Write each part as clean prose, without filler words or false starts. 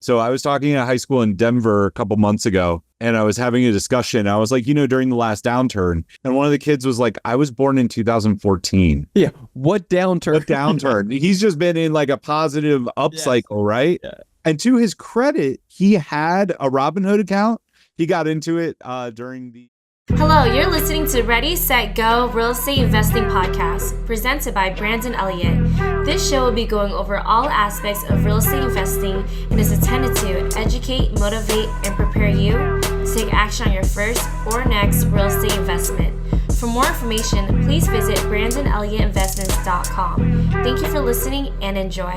So I was talking at high school in Denver a couple months ago, and I was having a discussion. I was like, during the last downturn, and one of the kids was like, I was born in 2014. Yeah. What downturn? What downturn? He's just been in like a positive upcycle, right? Yeah. And to his credit, he had a Robinhood account. He got into it during the... Hello, you're listening to Ready, Set, Go Real Estate Investing Podcast, presented by Brandon Elliott. This show will be going over all aspects of real estate investing and is intended to educate, motivate, and prepare you to take action on your first or next real estate investment. For more information, please visit BrandonElliottInvestments.com. Thank you for listening and enjoy.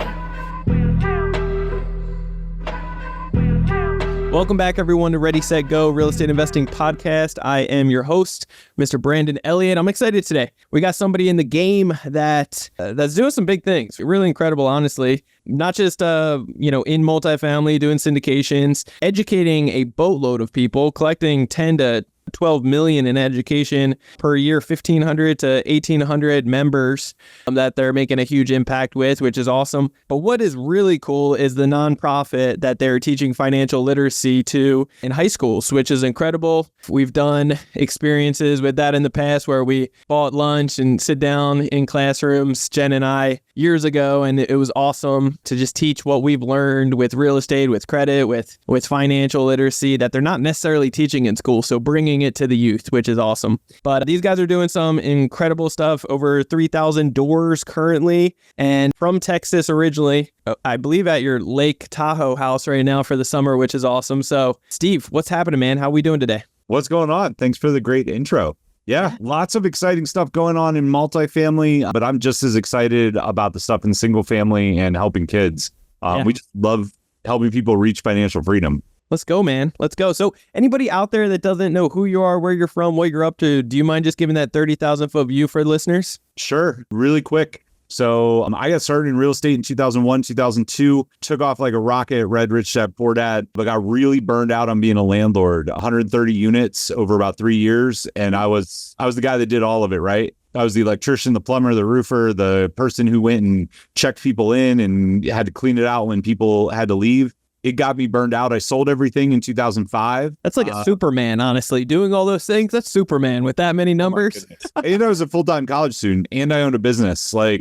Welcome back, everyone, to Ready, Set, Go Real Estate Investing Podcast. I am your host, Mr. Brandon Elliott. I'm excited today. We got somebody in the game that's doing some big things. Really incredible, honestly. Not just in multifamily, doing syndications, educating a boatload of people, collecting 10 to 12 million in education per year, 1,500 to 1,800 members that they're making a huge impact with, which is awesome. But what is really cool is the nonprofit that they're teaching financial literacy to in high schools, which is incredible. We've done experiences with that in the past where we bought lunch and sit down in classrooms, Jen and I, years ago, and it was awesome to just teach what we've learned with real estate, with credit, with financial literacy that they're not necessarily teaching in school. So bringing it to the youth, which is awesome. But these guys are doing some incredible stuff, over 3,000 doors currently, and from Texas originally, I believe at your Lake Tahoe house right now for the summer, which is awesome. So Steve, what's happening, man? How we doing today? What's going on? Thanks for the great intro. Yeah, lots of exciting stuff going on in multifamily, but I'm just as excited about the stuff in single family and helping kids. We just love helping people reach financial freedom. Let's go, man. Let's go. So anybody out there that doesn't know who you are, where you're from, what you're up to, do you mind just giving that 30,000 foot view for listeners? Sure. Really quick. So I got started in real estate in 2001, 2002, took off like a rocket, Red Rich Dad, Poor Dad, but got really burned out on being a landlord, 130 units over about 3 years. And I was the guy that did all of it, right? I was the electrician, the plumber, the roofer, the person who went and checked people in and had to clean it out when people had to leave. It got me burned out. I sold everything in 2005. That's like a Superman, honestly. Doing all those things, that's Superman with that many numbers. And I was a full-time college student and I owned a business. I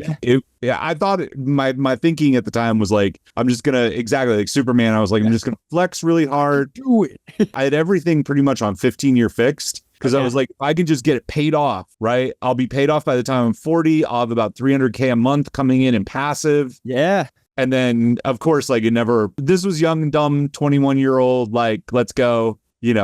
thought my thinking at the time was like, I'm just going to, exactly like Superman. I was like, I'm just going to flex really hard. Do it. I had everything pretty much on 15-year fixed. Because I was like, if I can just get it paid off, right? I'll be paid off by the time I'm 40. I'll have about $300K a month coming in passive. Yeah. And then, of course, this was young and dumb, 21-year-old, like, let's go,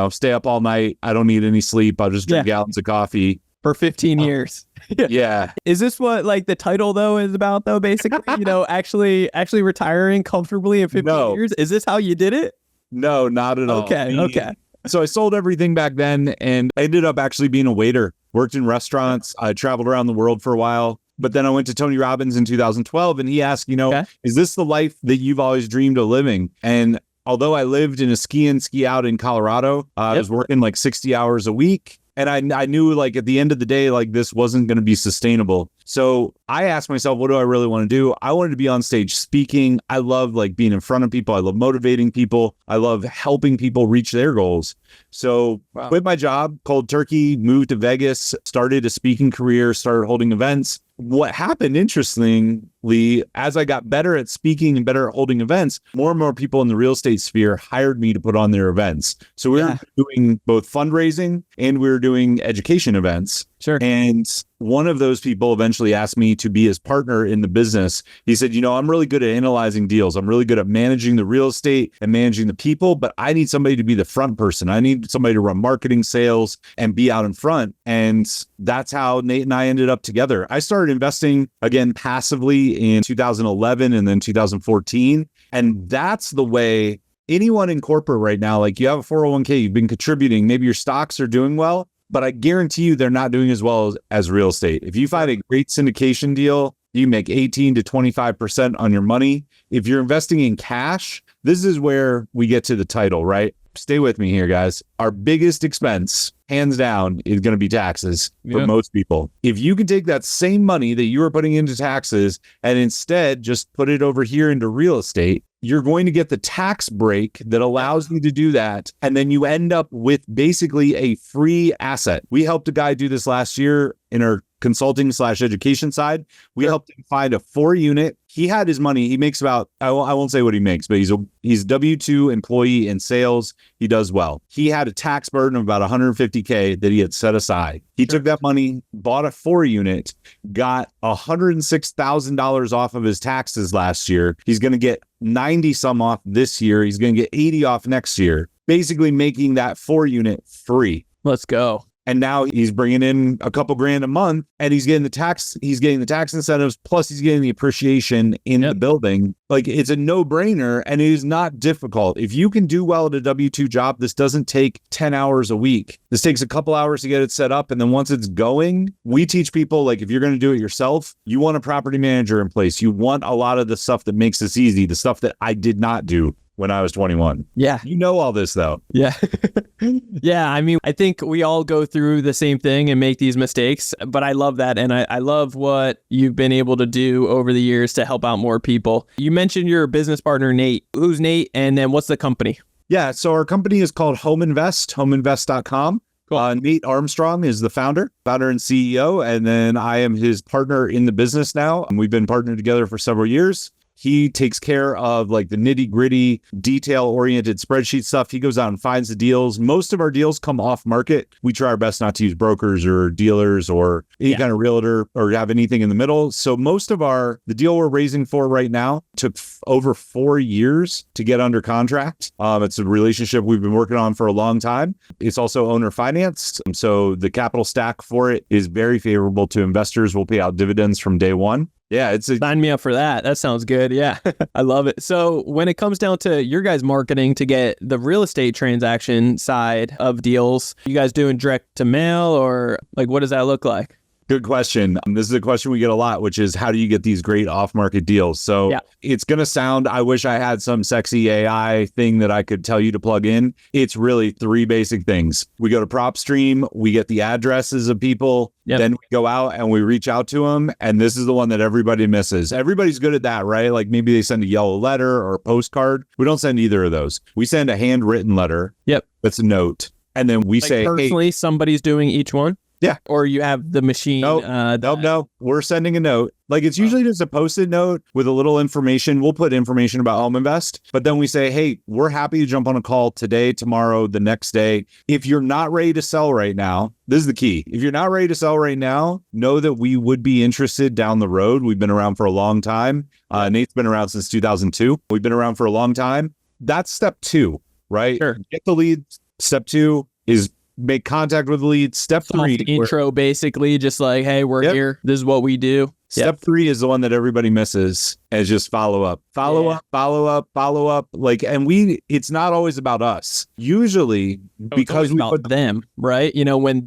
stay up all night. I don't need any sleep. I'll just drink gallons of coffee. For 15 years. Yeah. Is this what like the title though is about though, basically, actually retiring comfortably in 15 years? Is this how you did it? No, not at all. Okay. So I sold everything back then and I ended up actually being a waiter, worked in restaurants. I traveled around the world for a while. But then I went to Tony Robbins in 2012 and he asked, is this the life that you've always dreamed of living? And although I lived in a ski in, ski out in Colorado, I was working like 60 hours a week. And I knew like at the end of the day, like this wasn't going to be sustainable. So I asked myself, what do I really want to do? I wanted to be on stage speaking. I love like being in front of people. I love motivating people. I love helping people reach their goals. So quit my job, cold turkey, moved to Vegas, started a speaking career, started holding events. What happened, interestingly, as I got better at speaking and better at holding events, more and more people in the real estate sphere hired me to put on their events. So we were doing both fundraising and we were doing education events. Sure. And one of those people eventually asked me to be his partner in the business. He said, I'm really good at analyzing deals. I'm really good at managing the real estate and managing the people, but I need somebody to be the front person. I need somebody to run marketing, sales, and be out in front. And that's how Nate and I ended up together. I started investing again passively in 2011 and then 2014. And that's the way anyone in corporate right now, like you have a 401k, you've been contributing, maybe your stocks are doing well, but I guarantee you they're not doing as well as real estate. If you find a great syndication deal, you make 18 to 25% on your money. If you're investing in cash, this is where we get to the title, right? stay with me here, guys. Our biggest expense, hands down, is going to be taxes for most people. If you can take that same money that you are putting into taxes and instead just put it over here into real estate, you're going to get the tax break that allows you to do that. And then you end up with basically a free asset. We helped a guy do this last year in our consulting/education side. We helped him find a 4-unit. He had his money. He makes about, I won't say what he makes, but he's a W-2 employee in sales. He does well. He had a tax burden of about $150K that he had set aside. He took that money, bought a 4-unit, got $106,000 off of his taxes last year. He's going to get 90 some off this year. He's going to get 80 off next year, basically making that 4-unit free. Let's go. And now he's bringing in a couple grand a month, and he's getting the tax incentives, plus he's getting the appreciation in the building. Like, it's a no-brainer, and it is not difficult. If you can do well at a W-2 job, this doesn't take 10 hours a week. This takes a couple hours to get it set up, and then once it's going, we teach people, like, if you're going to do it yourself, you want a property manager in place. You want a lot of the stuff that makes this easy, the stuff that I did not do when I was 21. Yeah. You know all this, though. Yeah. Yeah. I mean, I think we all go through the same thing and make these mistakes, but I love that. And I love what you've been able to do over the years to help out more people. You mentioned your business partner, Nate. Who's Nate? And then what's the company? Yeah. So our company is called Home Invest, homeinvest.com. Cool. Nate Armstrong is the founder and CEO. And then I am his partner in the business now. And we've been partnered together for several years. He takes care of like the nitty gritty, detail oriented spreadsheet stuff. He goes out and finds the deals. Most of our deals come off market. We try our best not to use brokers or dealers or any kind of realtor or have anything in the middle. So most of the deal we're raising for right now took over 4 years to get under contract. It's a relationship we've been working on for a long time. It's also owner financed. So the capital stack for it is very favorable to investors. We'll pay out dividends from day one. Yeah, sign me up for that. That sounds good. Yeah, I love it. So when it comes down to your guys' marketing to get the real estate transaction side of deals, you guys doing direct to mail or like what does that look like? Good question. This is a question we get a lot, which is how do you get these great off-market deals? So it's going to sound, I wish I had some sexy AI thing that I could tell you to plug in. It's really 3 basic things. We go to PropStream, we get the addresses of people, then we go out and we reach out to them. And this is the one that everybody misses. Everybody's good at that, right? Like maybe they send a yellow letter or a postcard. We don't send either of those. We send a handwritten letter. That's a note. And then we say, personally, somebody's doing each one? Yeah. Or you have the machine. No. We're sending a note. Like it's usually just a post-it note with a little information. We'll put information about Home Invest, but then we say, hey, we're happy to jump on a call today, tomorrow, the next day. If you're not ready to sell right now, this is the key. If you're not ready to sell right now, know that we would be interested down the road. We've been around for a long time. Nate's been around since 2002. We've been around for a long time. That's step 2, right? Sure. Get the lead. Step 2 is make contact with the lead. Step 3. Intro, basically, just like, hey, we're here. This is what we do. Step 3 is the one that everybody misses, is just follow up. Follow up. Like, and it's not always about us. Usually, because we about them, right? You know, when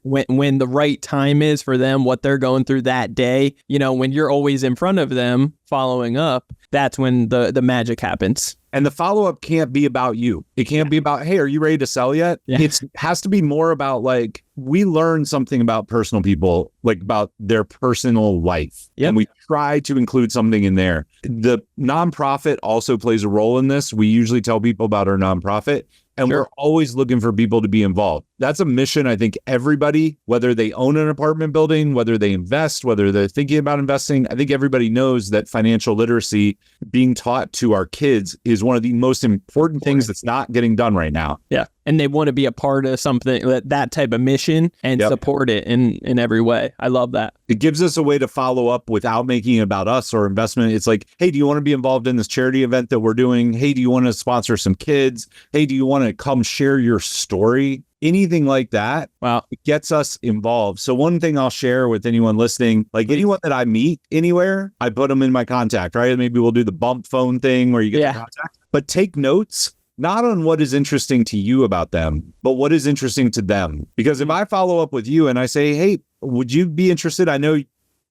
when the right time is for them, what they're going through that day, you know, when you're always in front of them following up, that's when the magic happens. And the follow-up can't be about you. It can't be about, hey, are you ready to sell yet? It has to be more about like, we learn something about personal people, like about their personal life. And we try to include something in there. The nonprofit also plays a role in this. We usually tell people about our nonprofit. And we're always looking for people to be involved. That's a mission I think everybody, whether they own an apartment building, whether they invest, whether they're thinking about investing, I think everybody knows that financial literacy being taught to our kids is one of the most important things that's not getting done right now. Yeah. And they want to be a part of something, that type of mission and support it in every way. I love that. It gives us a way to follow up without making it about us or investment. It's like, hey, do you want to be involved in this charity event that we're doing? Hey, do you want to sponsor some kids? Hey, do you want to come share your story? Anything like that. Wow. It gets us involved. So one thing I'll share with anyone listening, like anyone that I meet anywhere, I put them in my contact, right? Maybe we'll do the bump phone thing where you get the contact, but take notes. Not on what is interesting to you about them, but what is interesting to them. Because if I follow up with you and I say, hey, would you be interested? I know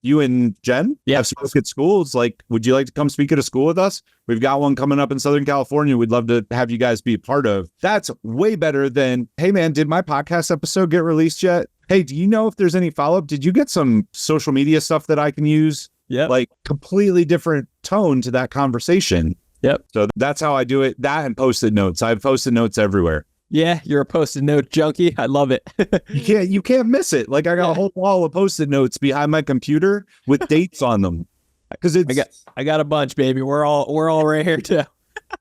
you and Jen have spoke at schools. Like, would you like to come speak at a school with us? We've got one coming up in Southern California. We'd love to have you guys be a part of. That's way better than, hey man, did my podcast episode get released yet? Hey, do you know if there's any follow-up? Did you get some social media stuff that I can use? Yeah. Like completely different tone to that conversation. Yep. So that's how I do it. That and Post-it notes. I have Post-it notes everywhere. Yeah, you're a Post-it note junkie. I love it. You can't miss it. Like I got a whole wall of Post-it notes behind my computer with dates on them. Because I got a bunch, baby. We're all right here too.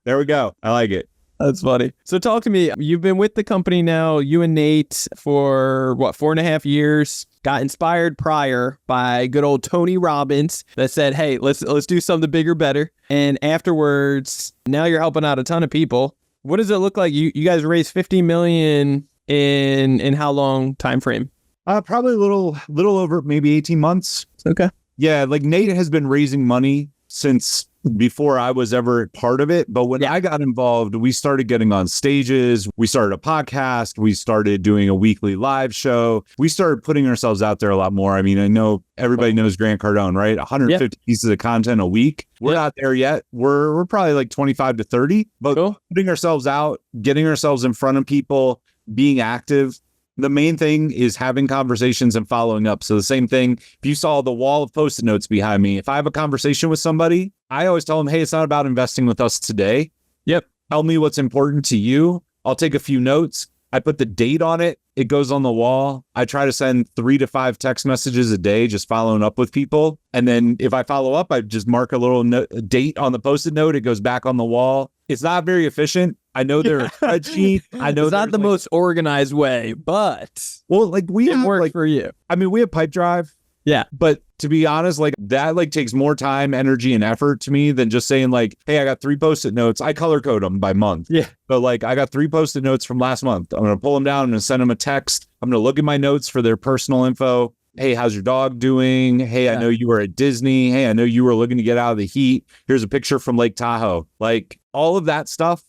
There we go. I like it. That's funny. So talk to me. You've been with the company now, you and Nate, for 4.5 years. Got inspired prior by good old Tony Robbins that said, hey, let's do something bigger, better. And afterwards, now you're helping out a ton of people. What does it look like? You guys raised $50 million in how long time frame? Probably a little over maybe 18 months. Okay. Yeah, like Nate has been raising money since before I was ever part of it. But when I got involved, we started getting on stages. We started a podcast. We started doing a weekly live show. We started putting ourselves out there a lot more. I mean, I know everybody knows Grant Cardone, right? 150 pieces of content a week. We're not there yet. We're probably like 25 to 30, but putting ourselves out, getting ourselves in front of people, being active. The main thing is having conversations and following up. So the same thing, if you saw the wall of Post-it notes behind me, if I have a conversation with somebody, I always tell them, hey, it's not about investing with us today. Yep. Tell me what's important to you. I'll take a few notes. I put the date on it. It goes on the wall. I try to send 3 to 5 text messages a day, just following up with people. And then if I follow up, I just mark a little date on the Post-it note. It goes back on the wall. It's not very efficient. I know they're a spreadsheet. I know it's not the most organized way, but like it works for you. I mean, we have Pipe Drive. Yeah. But to be honest, like that takes more time, energy, and effort to me than just saying like, hey, I got 3 Post-it notes. I color code them by month. Yeah. But like I got 3 Post-it notes from last month. I'm going to pull them down. I'm going to send them a text. I'm going to look at my notes for their personal info. Hey, how's your dog doing? Hey, I know you were at Disney. Hey, I know you were looking to get out of the heat. Here's a picture from Lake Tahoe. Like all of that stuff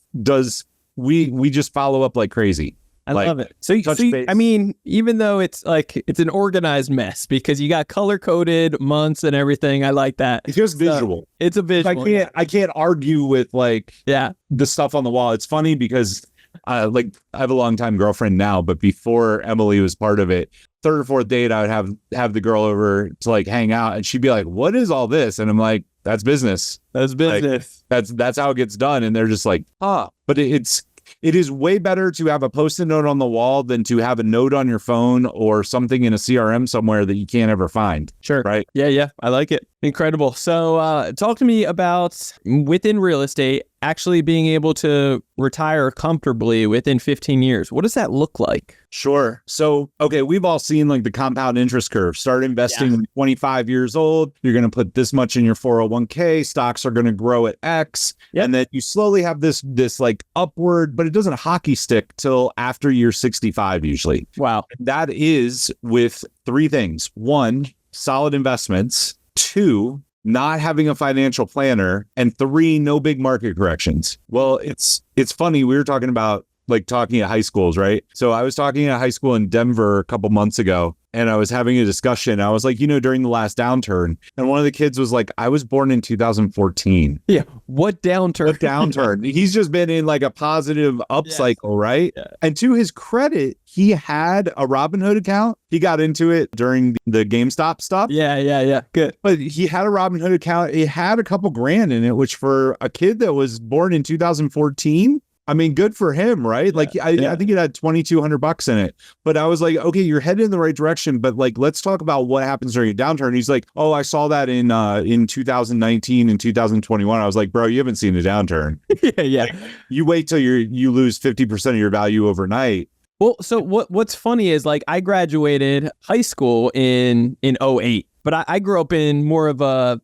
we just follow up like crazy. I love it. So I mean, even though it's an organized mess because you got color coded months and everything. I like that. It's just visual. It's a visual. I can't argue with the stuff on the wall. It's funny because I have a longtime girlfriend now, but before Emily was part of it, 3rd or 4th date, I would have the girl over to like hang out, and she'd be like, "What is all this?" And I'm like, "That's business. That's business. Like, that's how it gets done." And they're just like, But it is way better to have a Post-it note on the wall than to have a note on your phone or something in a CRM somewhere that you can't ever find. Sure. Right. Yeah. I like it. Incredible. So talk to me about within real estate, actually being able to retire comfortably within 15 years. What does that look like? Sure. So, okay, we've all seen like the compound interest curve. Start investing when 25 years old. You're going to put this much in your 401k. Stocks are going to grow at X. Yep. And then you slowly have this like upward, but it doesn't hockey stick till after you're 65 usually. Wow. That is with 3 things. 1, solid investments. 2, not having a financial planner, and 3, no big market corrections. Well, it's funny. We were talking about talking at high schools, right? So I was talking at a high school in Denver a couple months ago, and I was having a discussion. I was like, during the last downturn, and one of the kids was like, I was born in 2014. Yeah. What downturn? What downturn? He's just been in like a positive upcycle, right? Yeah. And to his credit, he had a Robinhood account. He got into it during the GameStop stuff. Yeah. Good. But he had a Robinhood account. It had a couple grand in it, which for a kid that was born in 2014, I mean, good for him, right? I think it had $2,200 in it. But I was like, okay, you're headed in the right direction. But let's talk about what happens during a downturn. He's like, oh, I saw that in 2019 and 2021. I was like, bro, you haven't seen a downturn. Yeah. You wait till you lose 50% of your value overnight. Well, so what's funny is I graduated high school in 2008, but I grew up in more of a,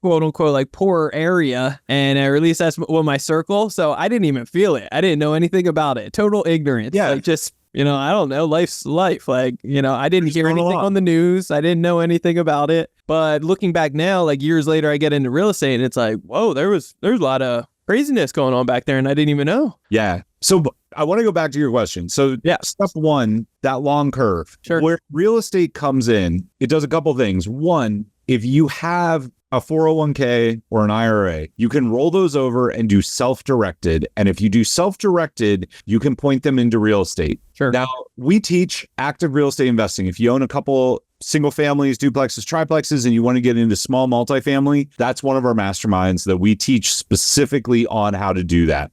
quote unquote, poorer area. And or at least that's what my circle. So I didn't even feel it. I didn't know anything about it. Total ignorance. Yeah. I don't know. Life's life. I didn't hear anything on the news. I didn't know anything about it. But looking back now, years later, I get into real estate and it's like, whoa, there's a lot of craziness going on back there and I didn't even know. Yeah. So I want to go back to your question. So step one, that long curve, where real estate comes in, it does a couple things. One, if you have a 401k or an IRA, you can roll those over and do self-directed. And if you do self-directed, you can point them into real estate. Sure. Now, we teach active real estate investing. If you own a couple single families, duplexes, triplexes, and you want to get into small multifamily, that's one of our masterminds that we teach specifically on how to do that.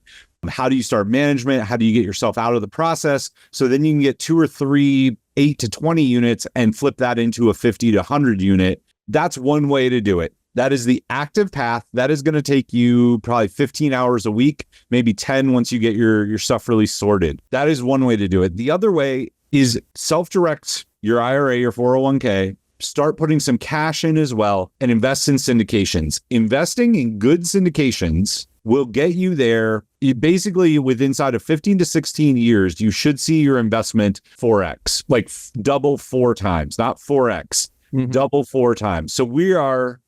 How do you start management? How do you get yourself out of the process? So then you can get 2 or 3, 8 to 20 units and flip that into a 50 to 100 unit. That's one way to do it. That is the active path. That is going to take you probably 15 hours a week, maybe 10 once you get your stuff really sorted. That is one way to do it. The other way is self-direct your IRA, your 401k, start putting some cash in as well, and invest in syndications. Investing in good syndications will get you there. Basically, inside of 15 to 16 years, you should see your investment 4x, like double 4 times, not 4x. Double 4 times. So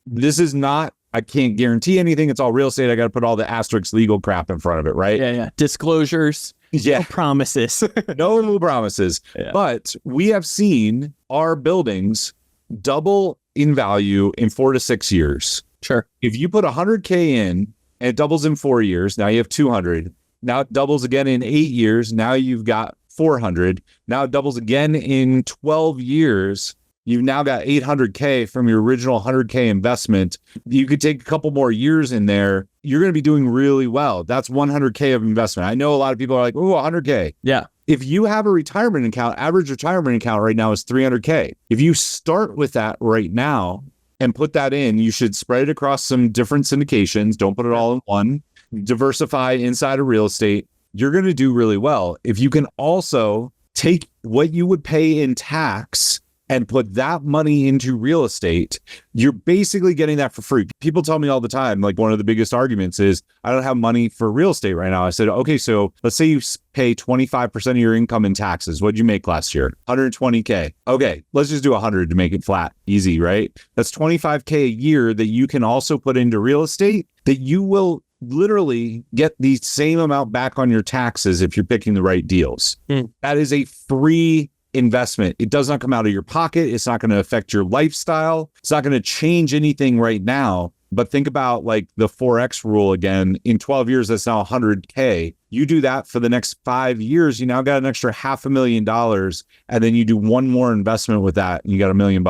this is not, I can't guarantee anything. It's all real estate. I got to put all the asterisk legal crap in front of it, right? Yeah. Disclosures. Yeah. No promises. No promises. Yeah. But we have seen our buildings double in value in 4 to 6 years. Sure. If you put 100K in and it doubles in 4 years, now you have 200. Now it doubles again in 8 years. Now you've got 400. Now it doubles again in 12 years. You've now got 800K from your original 100K investment. You could take a couple more years in there. You're going to be doing really well. That's 100K of investment. I know a lot of people are like, oh, 100K. Yeah. If you have a retirement account, average retirement account right now is 300K. If you start with that right now and put that in, you should spread it across some different syndications. Don't put it all in one. Diversify inside of real estate. You're going to do really well. If you can also take what you would pay in tax and put that money into real estate, you're basically getting that for free. People tell me all the time, like one of the biggest arguments is, I don't have money for real estate right now. I said, okay, so let's say you pay 25% of your income in taxes. What'd you make last year? 120K. Okay, let's just do 100 to make it flat. Easy, right? That's 25K a year that you can also put into real estate that you will literally get the same amount back on your taxes if you're picking the right deals. That is a free investment. It does not come out of your pocket. It's not going to affect your lifestyle. It's not going to change anything right now. But think about like the 4X rule again. In 12 years, that's now 100K. You do that for the next 5 years, you now got an extra $500,000. And then you do one more investment with that and you got $1 million.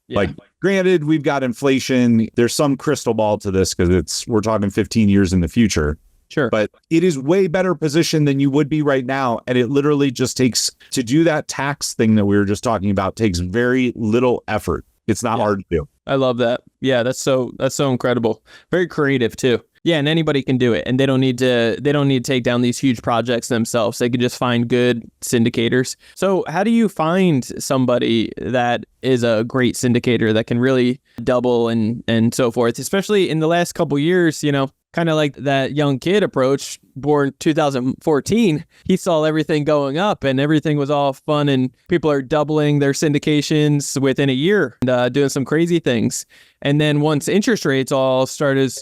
Yeah. Like, granted, we've got inflation. There's some crystal ball to this because we're talking 15 years in the future. Sure. But it is way better positioned than you would be right now. And it literally just takes, to do that tax thing that we were just talking about, takes very little effort. It's not hard to do. I love that. Yeah, that's so incredible. Very creative too. Yeah, and anybody can do it, and they don't need to take down these huge projects themselves. They can just find good syndicators. So how do you find somebody that is a great syndicator that can really double and so forth, especially in the last couple years, kind of like that young kid approach, born 2014, he saw everything going up and everything was all fun and people are doubling their syndications within a year and doing some crazy things. And then once interest rates all started,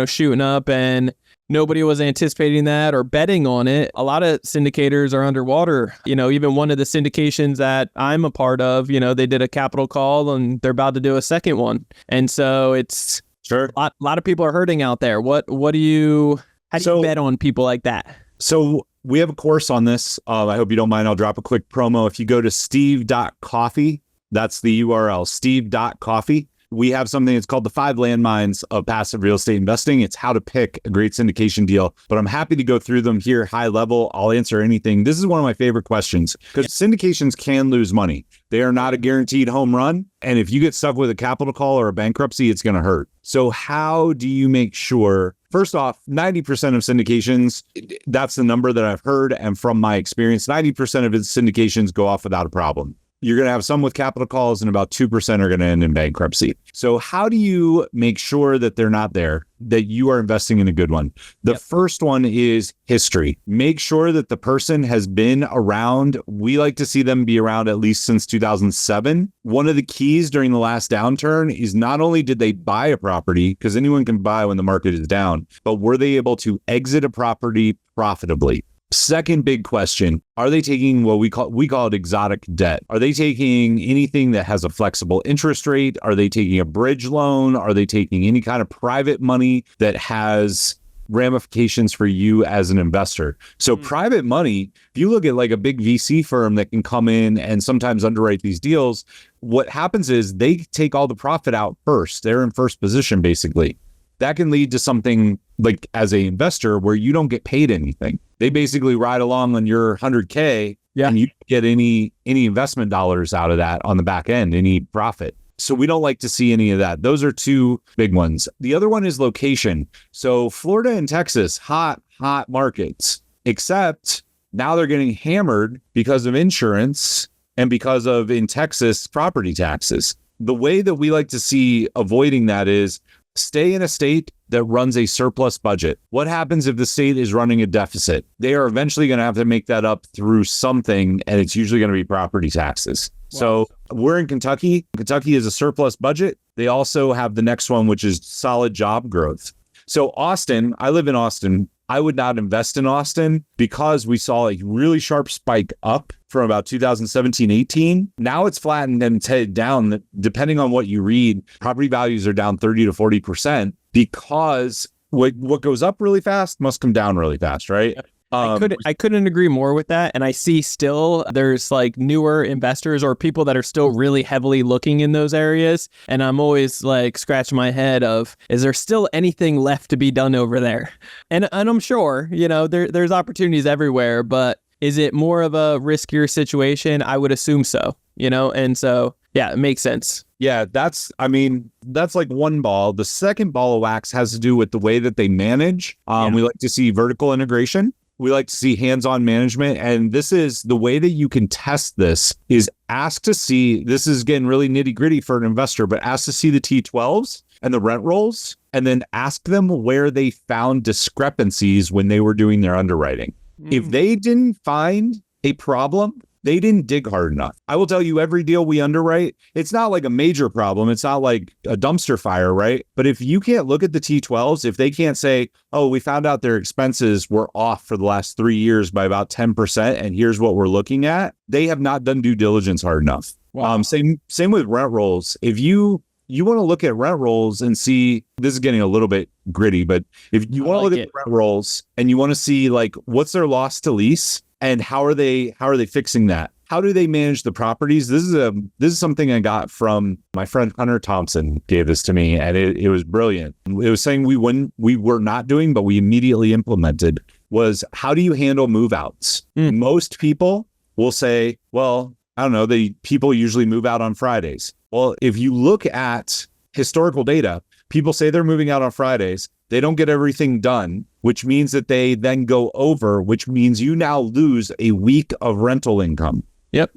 shooting up and nobody was anticipating that or betting on it, a lot of syndicators are underwater. Even one of the syndications that I'm a part of, they did a capital call and they're about to do a second one. And so it's, sure, a lot of people are hurting out there. How do you bet on people like that? So we have a course on this. I hope you don't mind. I'll drop a quick promo. If you go to steve.coffee, that's the URL, steve.coffee. We have something that's called the 5 landmines of passive real estate investing. It's how to pick a great syndication deal, but I'm happy to go through them here high level. I'll answer anything. This is one of my favorite questions because syndications can lose money. They are not a guaranteed home run. And if you get stuck with a capital call or a bankruptcy, it's going to hurt. So how do you make sure? First off, 90% of syndications, that's the number that I've heard. And from my experience, 90% of its syndications go off without a problem. You're going to have some with capital calls and about 2% are going to end in bankruptcy. So how do you make sure that they're not there, that you are investing in a good one? The first one is history. Make sure that the person has been around. We like to see them be around at least since 2007. One of the keys during the last downturn is not only did they buy a property, because anyone can buy when the market is down, but were they able to exit a property profitably? Second big question, are they taking what we call it exotic debt? Are they taking anything that has a flexible interest rate? Are they taking a bridge loan? Are they taking any kind of private money that has ramifications for you as an investor? So private money, if you look at like a big VC firm that can come in and sometimes underwrite these deals, what happens is they take all the profit out first. They're in first position, basically. That can lead to something like as an investor where you don't get paid anything. They basically ride along on your 100K and you get any investment dollars out of that on the back end, any profit. So we don't like to see any of that. Those are two big ones. The other one is location. So Florida and Texas, hot markets, except now they're getting hammered because of insurance and because of, in Texas, property taxes. The way that we like to see avoiding that is stay in a state that runs a surplus budget. What happens if the state is running a deficit? They are eventually going to have to make that up through something, and it's usually going to be property taxes. Wow. So we're in Kentucky. Kentucky is a surplus budget. They also have the next one, which is solid job growth. So Austin, I live in Austin. I would not invest in Austin because we saw a really sharp spike up from about 2017-18. Now it's flattened and it's headed down. Depending on what you read, property values are down 30 to 40% because what goes up really fast must come down really fast, right? I couldn't agree more with that. And I see still there's like newer investors or people that are still really heavily looking in those areas. And I'm always like scratching my head of, is there still anything left to be done over there? And I'm sure, there's opportunities everywhere, but is it more of a riskier situation? I would assume so, and so, yeah, it makes sense. Yeah, that's like one ball. The second ball of wax has to do with the way that they manage. We like to see vertical integration. We like to see hands-on management. And this is the way that you can test this is ask to see, this is getting really nitty gritty for an investor, but ask to see the T12s and the rent rolls, and then ask them where they found discrepancies when they were doing their underwriting. If they didn't find a problem, they didn't dig hard enough. I will tell you, every deal we underwrite, it's not like a major problem. It's not like a dumpster fire, right? But if you can't look at the T12s, if they can't say, oh, we found out their expenses were off for the last 3 years by about 10%, and here's what we're looking at, they have not done due diligence hard enough. Wow. Same with rent rolls. If you want to look at rent rolls and see, this is getting a little bit gritty, but if you want to look at rent rolls and you want to see like what's their loss to lease and how are they fixing that? How do they manage the properties? This is something I got from my friend Hunter Thompson gave this to me, and it was brilliant. It was saying we were not doing, but we immediately implemented, was how do you handle move outs? Most people will say, well, I don't know, people usually move out on Fridays. Well, if you look at historical data, people say they're moving out on Fridays. They don't get everything done, which means that they then go over, which means you now lose a week of rental income. Yep.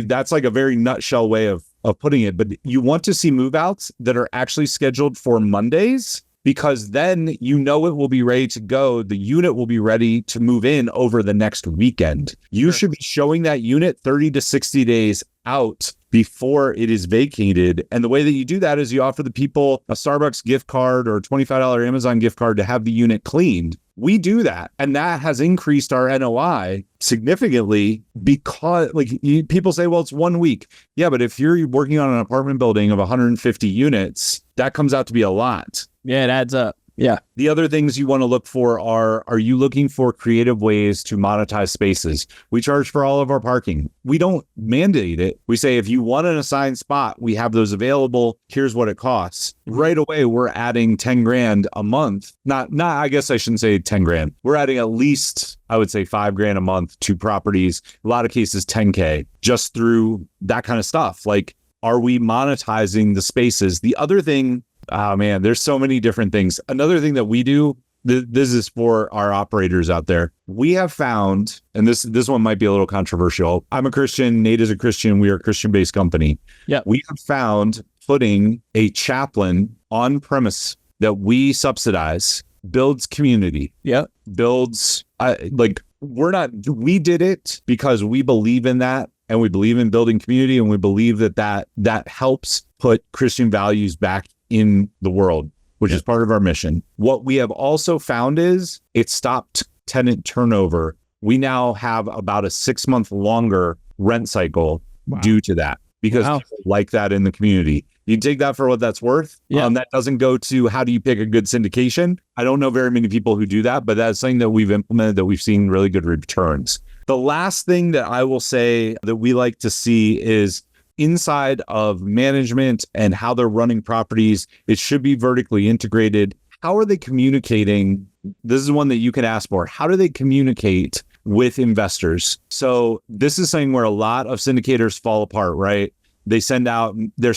That's like a very nutshell way of putting it. But you want to see move outs that are actually scheduled for Mondays, because then it will be ready to go. The unit will be ready to move in over the next weekend. You should be showing that unit 30 to 60 days out before it is vacated. And the way that you do that is you offer the people a Starbucks gift card or a $25 Amazon gift card to have the unit cleaned. We do that. And that has increased our NOI significantly because people say, well, it's 1 week. Yeah, but if you're working on an apartment building of 150 units, that comes out to be a lot. Yeah, it adds up. Yeah. The other things you want to look for are you looking for creative ways to monetize spaces? We charge for all of our parking. We don't mandate it. We say, if you want an assigned spot, we have those available. Here's what it costs. Right away, we're adding 10 grand a month. Not, I guess I shouldn't say 10 grand. We're adding at least, I would say 5 grand a month to properties. A lot of cases, 10K just through that kind of stuff. Like, are we monetizing the spaces? The other thing, oh man, there's so many different things. Another thing that we do, this is for our operators out there. We have found, and this one might be a little controversial. I'm a Christian, Nate is a Christian. We are a Christian-based company. Yeah, we have found putting a chaplain on premise that we subsidize builds community. Yeah, builds we did it because we believe in that. And we believe in building community, and we believe that helps put Christian values back in the world, which is part of our mission. What we have also found is it stopped tenant turnover we now have about a 6-month longer rent cycle due to that, because people like that in the community. You take that for what that's worth. Yeah. That doesn't go to how do you pick a good syndication. I don't know very many people who do that, but that's something that we've implemented that we've seen really good returns. The last thing that I will say that we like to see is inside of management and how they're running properties, it should be vertically integrated. How are they communicating? This is one that you can ask for. How do they communicate with investors? So this is something where a lot of syndicators fall apart, right? They send out, they're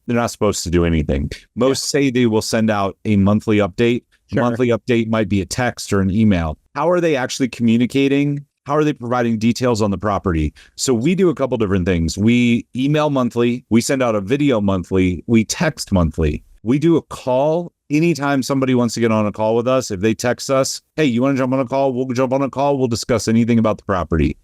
not supposed to do anything. Most say they will send out a monthly update. Sure. Monthly update might be a text or an email. How are they actually communicating? How are they providing details on the property? So we do a couple different things. We email monthly. We send out a video monthly. We text monthly. We do a call. Anytime somebody wants to get on a call with us, if they text us, hey, you want to jump on a call? We'll jump on a call. We'll discuss anything about the property.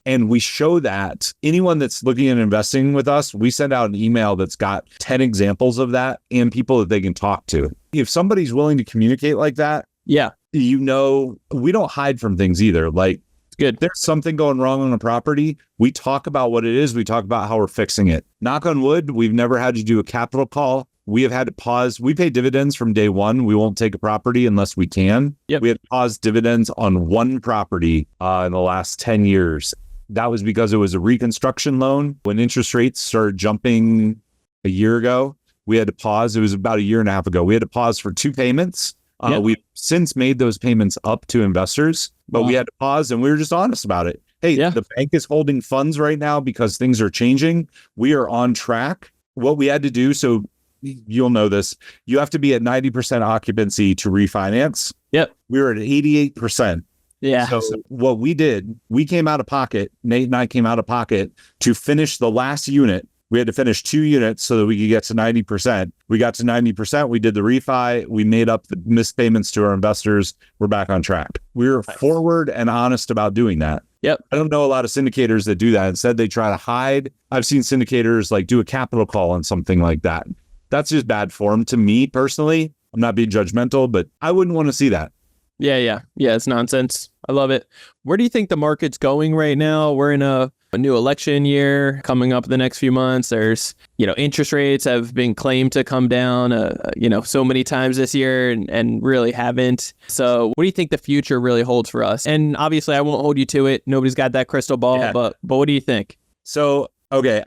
And we show that anyone that's looking at investing with us, we send out an email that's got 10 examples of that and people that they can talk to. If somebody's willing to communicate like that, we don't hide from things either. Like, good. There's something going wrong on a property. We talk about what it is. We talk about how we're fixing it. Knock on wood, we've never had to do a capital call. We have had to pause. We pay dividends from day one. We won't take a property unless we can. We had to pause dividends on one property in the last 10 years. That was because it was a reconstruction loan. When interest rates started jumping a year ago, we had to pause. It was about a year and a half ago. We had to pause for 2 payments. We've since made those payments up to investors, but we had to pause and we were just honest about it. Hey, the bank is holding funds right now because things are changing. We are on track. What we had to do, so you'll know this, you have to be at 90% occupancy to refinance. We were at 88%. So what we did, we came out of pocket, Nate and I came out of pocket to finish the last unit. We had to finish 2 units so that we could get to 90%. We got to 90%. We did the refi. We made up the missed payments to our investors. We're back on track. We were forward and honest about doing that. I don't know a lot of syndicators that do that. Instead, they try to hide. I've seen syndicators like do a capital call on something like that. That's just bad form to me personally. I'm not being judgmental, but I wouldn't want to see that. Yeah, it's nonsense. I love it. Where do you think the market's going right now? We're in a new election year coming up in the next few months. There's, interest rates have been claimed to come down, so many times this year and really haven't. So what do you think the future really holds for us? And obviously I won't hold you to it. Nobody's got that crystal ball, but what do you think? So, okay.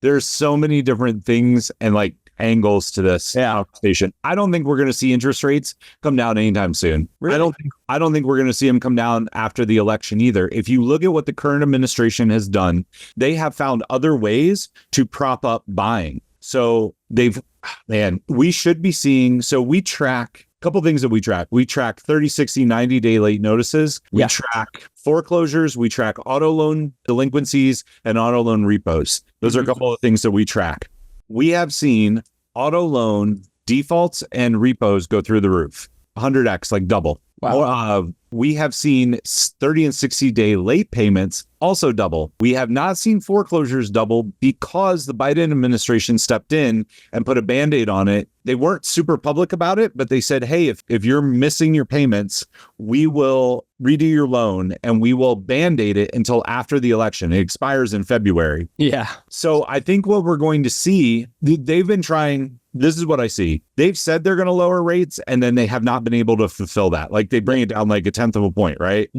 There's so many different things and like angles to this conversation. I don't think we're going to see interest rates come down anytime soon. Really? I don't think we're going to see them come down after the election either. If you look at what the current administration has done, they have found other ways to prop up buying. So we should be seeing, so we track a couple things that we track. We track 30, 60, 90-day late notices. We track foreclosures. We track auto loan delinquencies and auto loan repos. Those are a couple of things that we track. We have seen auto loan defaults and repos go through the roof, 100x, like double. Wow. We have seen 30 and 60-day late payments also double. We have not seen foreclosures double because the Biden administration stepped in and put a Band-Aid on it. They weren't super public about it, but they said, hey, if you're missing your payments, we will redo your loan and we will Band-Aid it until after the election. It expires in February. So I think what we're going to see, they've been trying, this is what I see. They've said they're going to lower rates and then they have not been able to fulfill that. Like they bring it down like a 1/10 of a point, right?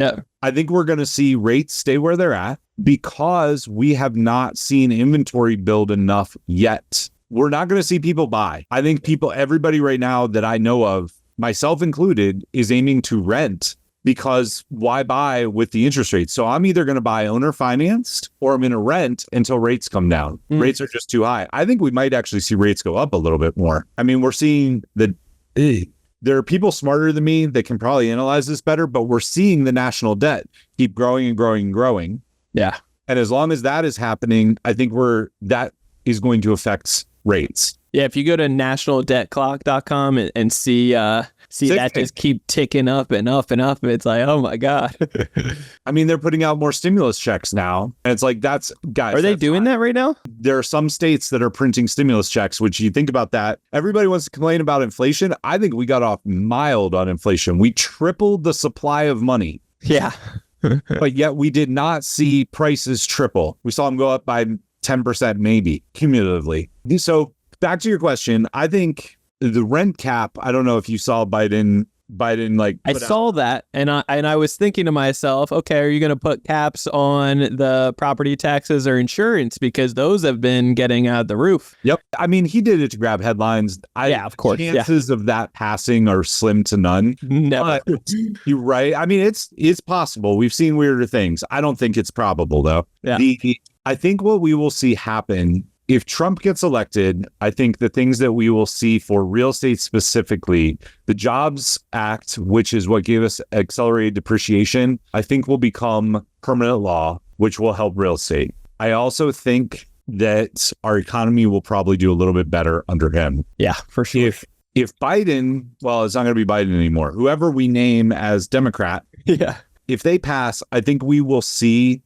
I think we're going to see rates stay where they're at because we have not seen inventory build enough yet. We're not going to see people buy. I think everybody right now that I know of, myself included, is aiming to rent because why buy with the interest rates? So I'm either going to buy owner financed or I'm going to rent until rates come down. Rates are just too high. I think we might actually see rates go up a little bit more. I mean, we're seeing there are people smarter than me that can probably analyze this better, but we're seeing the national debt keep growing and growing and growing. And as long as that is happening, I think that is going to affect rates. If you go to nationaldebtclock.com and see that just keep ticking up and up and up, it's like, oh my God. I mean, they're putting out more stimulus checks now. And it's like, guys. Are they doing that right now? There are some states that are printing stimulus checks, which you think about that. Everybody wants to complain about inflation. I think we got off mild on inflation. We tripled the supply of money. Yeah. But yet we did not see prices triple. We saw them go up by 10% maybe cumulatively. So back to your question, I think the rent cap, I don't know if you saw Biden like I saw that and I was thinking to myself, okay, are you going to put caps on the property taxes or insurance, because those have been getting out the roof? Yep. I mean, he did it to grab headlines. Yeah, of course. Chances of that passing are slim to none. Never. But you're right. I mean, it's possible. We've seen weirder things. I don't think it's probable though. Yeah. I think what we will see happen if Trump gets elected, I think the things that we will see for real estate specifically, the Jobs Act, which is what gave us accelerated depreciation, I think will become permanent law, which will help real estate. I also think that our economy will probably do a little bit better under him. Yeah, for sure. If Biden, well, it's not going to be Biden anymore, whoever we name as Democrat, if they pass, I think we'll see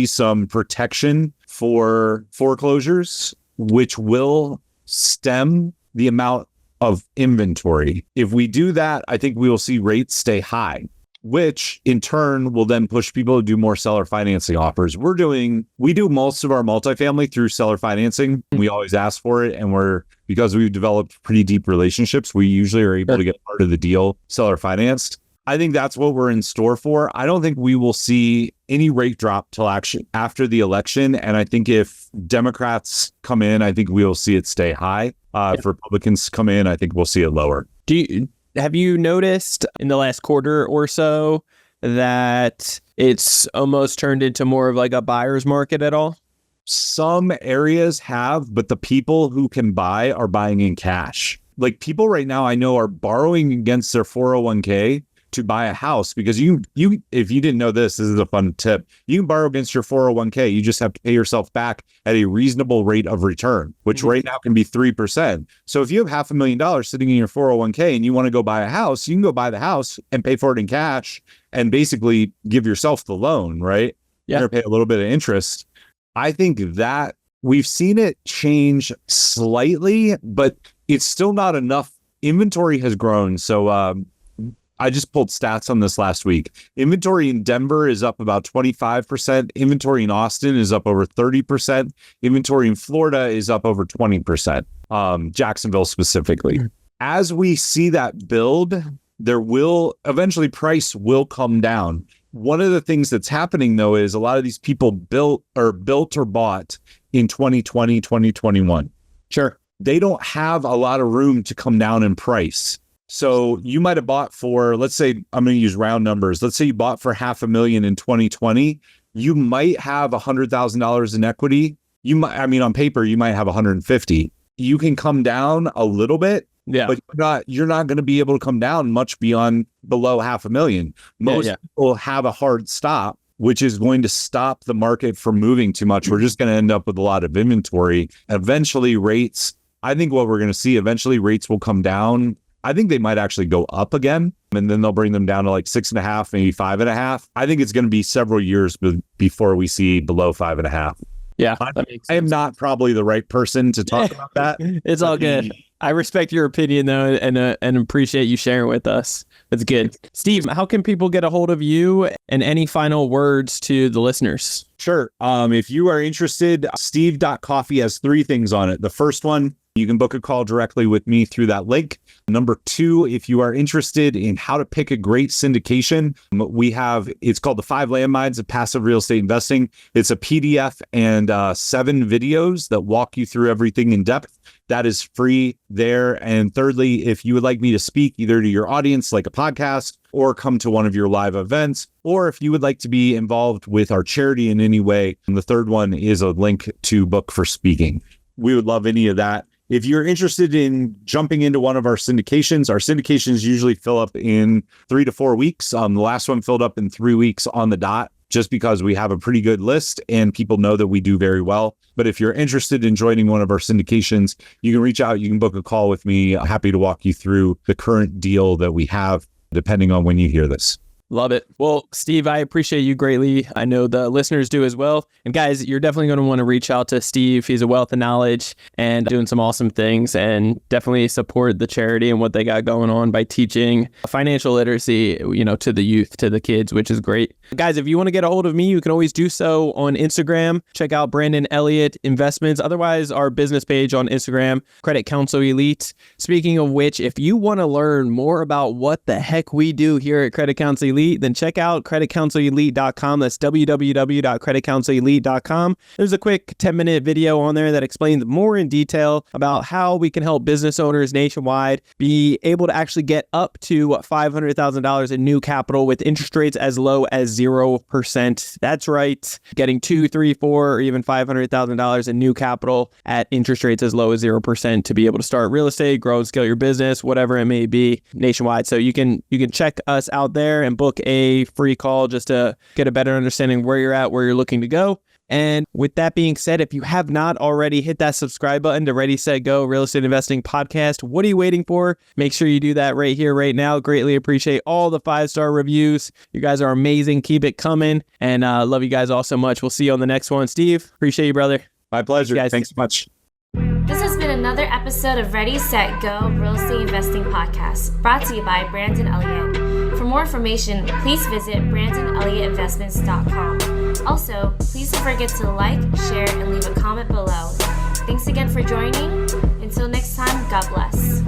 some protection for foreclosures, which will stem the amount of inventory. If we do that, I think we will see rates stay high, which in turn will then push people to do more seller financing offers. We do most of our multifamily through seller financing. We always ask for it. And because we've developed pretty deep relationships, we usually are able to get part of the deal seller financed. I think that's what we're in store for. I don't think we will see any rate drop till after the election. And I think if Democrats come in, I think we will see it stay high. If Republicans come in, I think we'll see it lower. Have you noticed in the last quarter or so that it's almost turned into more of like a buyer's market at all? Some areas have, but the people who can buy are buying in cash. Like people right now I know are borrowing against their 401k to buy a house, because you if you didn't know this is a fun tip. You can borrow against your 401k. You just have to pay yourself back at a reasonable rate of return, which right now can be 3%. So if you have $500,000 sitting in your 401k and you want to go buy a house, you can go buy the house and pay for it in cash and basically give yourself the loan, right? Yeah. You're gonna pay a little bit of interest. I think that we've seen it change slightly, but it's still not enough. Inventory has grown. So I just pulled stats on this last week. Inventory in Denver is up about 25%. Inventory in Austin is up over 30%. Inventory in Florida is up over 20%. Jacksonville specifically. As we see that build, eventually price will come down. One of the things that's happening though is a lot of these people built or bought in 2020, 2021. Sure. They don't have a lot of room to come down in price. So you might have bought for, let's say, I'm going to use round numbers. Let's say you bought for $500,000 in 2020. You might have $100,000 in equity. On paper, you might have 150. You can come down a little bit, but you're not going to be able to come down much below $500,000. Most people have a hard stop, which is going to stop the market from moving too much. We're just going to end up with a lot of inventory. Eventually I think what we're going to see, eventually rates will come down. I think they might actually go up again, and then they'll bring them down to like 6.5, maybe 5.5. I think it's going to be several years before we see below 5.5. Yeah. I am not probably the right person to talk about that. It's all good. I respect your opinion though, and appreciate you sharing with us. It's good. Steve, how can people get a hold of you, and any final words to the listeners? Sure. If you are interested, steve.coffee has 3 things on it. The first one, you can book a call directly with me through that link. Number 2, if you are interested in how to pick a great syndication, it's called the 5 Landmines of Passive Real Estate Investing. It's a PDF and 7 videos that walk you through everything in depth. That is free there. And thirdly, if you would like me to speak either to your audience, like a podcast, or come to one of your live events, or if you would like to be involved with our charity in any way, the third one is a link to book for speaking. We would love any of that. If you're interested in jumping into one of our syndications usually fill up in 3 to 4 weeks. The last one filled up in 3 weeks on the dot, just because we have a pretty good list and people know that we do very well. But if you're interested in joining one of our syndications, you can reach out, you can book a call with me. I'm happy to walk you through the current deal that we have, depending on when you hear this. Love it. Well, Steve, I appreciate you greatly. I know the listeners do as well. And guys, you're definitely going to want to reach out to Steve. He's a wealth of knowledge and doing some awesome things, and definitely support the charity and what they got going on by teaching financial literacy, to the youth, to the kids, which is great. Guys, if you want to get a hold of me, you can always do so on Instagram. Check out Brandon Elliott Investments. Otherwise, our business page on Instagram, Credit Counsel Elite. Speaking of which, if you want to learn more about what the heck we do here at Credit Counsel Elite, then check out creditcounselelite.com. That's www.creditcounselelite.com. There's a quick 10-minute video on there that explains more in detail about how we can help business owners nationwide be able to actually get up to $500,000 in new capital with interest rates as low as 0%. That's right. Getting $2, $3, $4, or even $500,000 in new capital at interest rates as low as 0% to be able to start real estate, grow and scale your business, whatever it may be nationwide. So you can check us out there and book a free call just to get a better understanding where you're at, where you're looking to go. And with that being said, if you have not already, hit that subscribe button to Ready, Set, Go Real Estate Investing Podcast. What are you waiting for? Make sure you do that right here, right now. Greatly appreciate all the 5-star reviews. You guys are amazing. Keep it coming. And love you guys all so much. We'll see you on the next one. Steve, appreciate you, brother. My pleasure. Thanks so much. This has been another episode of Ready, Set, Go Real Estate Investing Podcast, brought to you by Brandon Elliott. For more information, please visit BrandonElliottInvestments.com. Also, please don't forget to like, share, and leave a comment below. Thanks again for joining. Until next time, God bless.